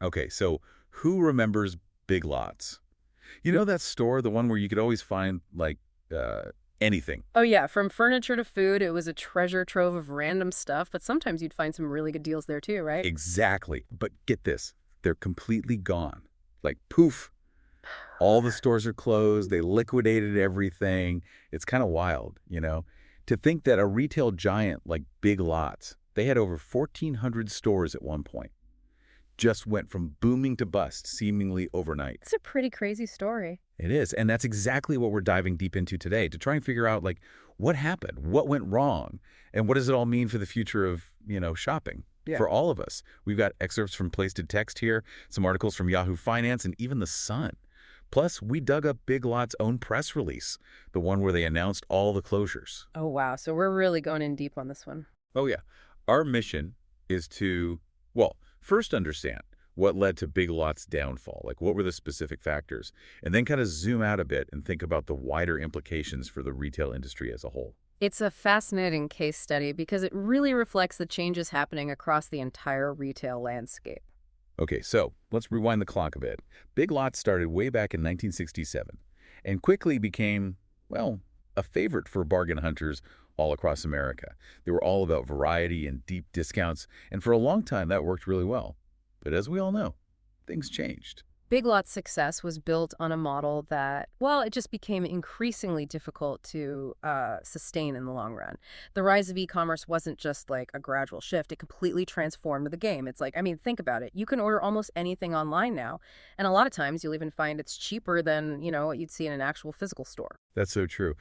Okay, so who remembers Big Lots? You know that store, the one where you could always find, like, anything? Oh yeah, from furniture to food, it was a treasure trove of random stuff, but sometimes you'd find some really good deals there too, right? Exactly. But get this, they're completely gone. Like, poof, all the stores are closed. They liquidated everything. It's kind of wild, you know? To think that a retail giant like Big Lots, they had over 1,400 stores at one point, just went from booming to bust seemingly overnight. It's a pretty crazy story. It is. And that's exactly what we're diving deep into today to try and figure out, like, what happened? What went wrong? And what does it all mean for the future of, shopping? Yeah. For all of us. We've got excerpts from Placed Text here, some articles from Yahoo Finance, and even The Sun. Plus, we dug up Big Lots' own press release, the one where they announced all the closures. Oh wow, so we're really going in deep on this one. Oh, yeah. Our mission is to, well, first understand what led to Big Lots' downfall. Like, what were the specific factors? And then kind of zoom out a bit and think about the wider implications for the retail industry as a whole. It's a fascinating case study because it really reflects the changes happening across the entire retail landscape. Okay, so let's rewind the clock a bit. Big Lots started way back in 1967 and quickly became, well, a favorite for bargain hunters all across America. They were all about variety and deep discounts, and for a long time that worked really well. But as we all know, things changed. Big Lots' success was built on a model that, well, it just became increasingly difficult to sustain in the long run. The rise of e-commerce wasn't just like a gradual shift. It completely transformed the game. It's like, I mean, think about it. You can order almost anything online now. And a lot of times you'll even find it's cheaper than, what you'd see in an actual physical store. That's so true.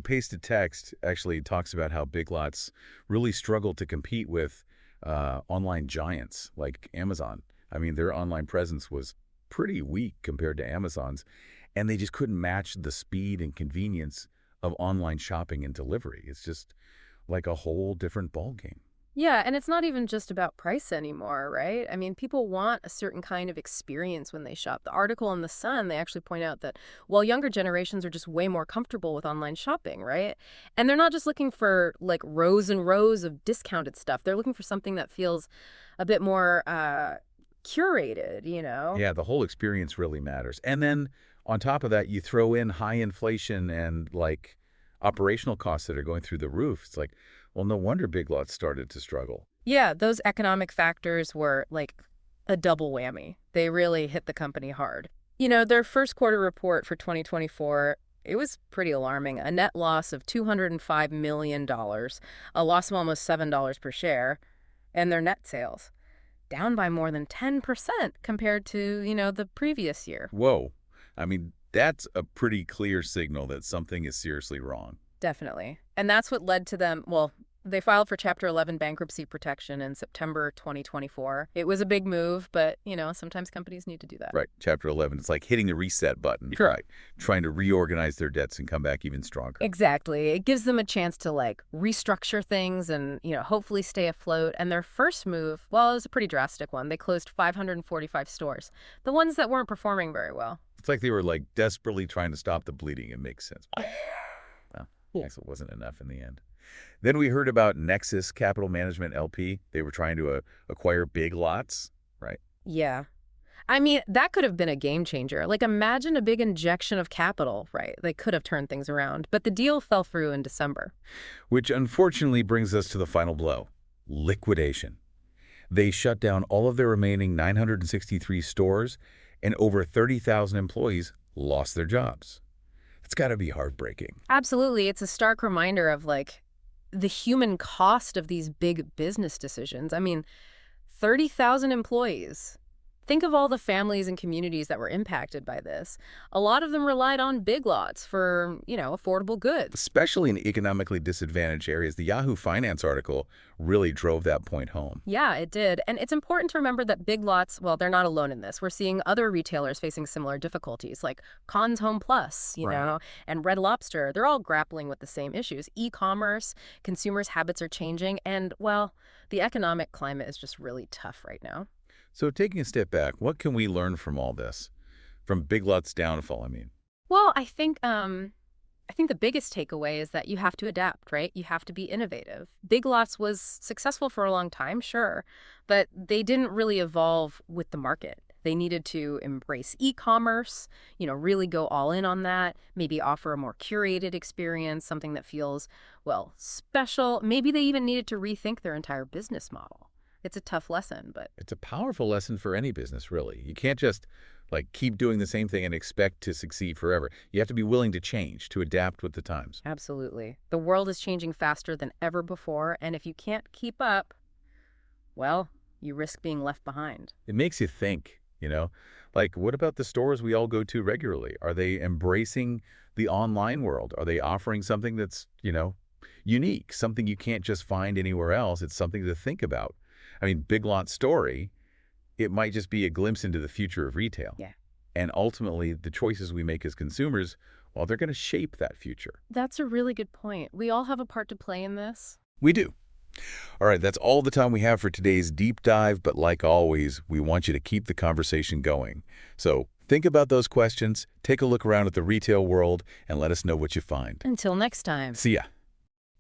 Pasted Text actually talks about how Big Lots really struggled to compete with online giants like Amazon. I mean, their online presence was pretty weak compared to Amazon's, and they just couldn't match the speed and convenience of online shopping and delivery. It's just like a whole different ballgame. Yeah, and it's not even just about price anymore, right? I mean, people want a certain kind of experience when they shop. The article in The Sun, they actually point out that while younger generations are just way more comfortable with online shopping, right? And they're not just looking for like rows and rows of discounted stuff. They're looking for something that feels a bit more curated, you know? Yeah, the whole experience really matters. And then on top of that, you throw in high inflation and like operational costs that are going through the roof. It's like, well, no wonder Big Lots started to struggle. Yeah, those economic factors were like a double whammy. They really hit the company hard. Their first quarter report for 2024, it was pretty alarming. A net loss of $205 million, a loss of almost $7 per share, and their net sales down by more than 10% compared to, the previous year. Whoa. I mean, that's a pretty clear signal that something is seriously wrong. Definitely. And that's what led to them, well, they filed for Chapter 11 bankruptcy protection in September 2024. It was a big move, but, sometimes companies need to do that. Right. Chapter 11. It's like hitting the reset button. Sure. Right. Trying to reorganize their debts and come back even stronger. Exactly. It gives them a chance to like restructure things and, hopefully stay afloat. And their first move, well, it was a pretty drastic one. They closed 545 stores, the ones that weren't performing very well. It's like they were like desperately trying to stop the bleeding. It makes sense. Well, I guess it wasn't enough in the end. Then we heard about Nexus Capital Management LP. They were trying to acquire Big Lots, right? Yeah. I mean, that could have been a game changer. Like, imagine a big injection of capital, right? They could have turned things around. But the deal fell through in December. Which unfortunately brings us to the final blow, liquidation. They shut down all of their remaining 963 stores, and over 30,000 employees lost their jobs. It's got to be heartbreaking. Absolutely. It's a stark reminder of, like, the human cost of these big business decisions. I mean, 30,000 employees. Think of all the families and communities that were impacted by this. A lot of them relied on Big Lots for, affordable goods. Especially in economically disadvantaged areas. The Yahoo Finance article really drove that point home. Yeah, it did. And it's important to remember that Big Lots, well, they're not alone in this. We're seeing other retailers facing similar difficulties, like Conn's Home Plus, and Red Lobster. They're all grappling with the same issues. E-commerce, consumers' habits are changing, and, well, the economic climate is just really tough right now. So taking a step back, what can we learn from all this? From Big Lots' downfall, I mean. Well, I think I think the biggest takeaway is that you have to adapt, right? You have to be innovative. Big Lots was successful for a long time, sure, but they didn't really evolve with the market. They needed to embrace e-commerce, really go all in on that, maybe offer a more curated experience, something that feels, well, special. Maybe they even needed to rethink their entire business model. It's a tough lesson, but It's a powerful lesson for any business, really. You can't just keep doing the same thing and expect to succeed forever. You have to be willing to change, to adapt with the times. absolutely. The world is changing faster than ever before, and if you can't keep up, well, you risk being left behind. It makes you think, like what about the stores we all go to regularly? Are they embracing the online world? Are they offering something that's, unique, something you can't just find anywhere else? It's something to think about. I mean, Big Lots story, it might just be a glimpse into the future of retail. Yeah. And ultimately, the choices we make as consumers, well, they're going to shape that future. That's a really good point. We all have a part to play in this. We do. All right, that's all the time we have for today's deep dive, but like always, we want you to keep the conversation going. So think about those questions, take a look around at the retail world, and let us know what you find. Until next time. See ya.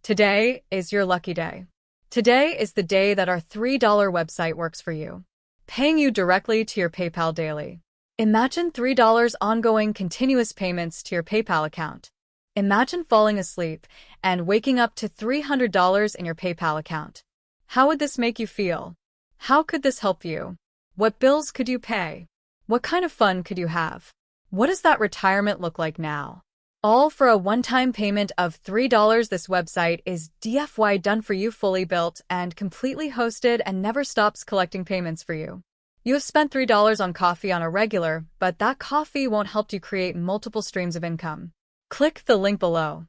Today is your lucky day. Today is the day that our $3 website works for you, paying you directly to your PayPal daily. Imagine $3 ongoing continuous payments to your PayPal account. Imagine falling asleep and waking up to $300 in your PayPal account. How would this make you feel? How could this help you? What bills could you pay? What kind of fun could you have? What does that retirement look like now? All for a one-time payment of $3. This website is DFY done for you, fully built and completely hosted, and never stops collecting payments for you. You have spent $3 on coffee on a regular, but that coffee won't help you create multiple streams of income. Click the link below.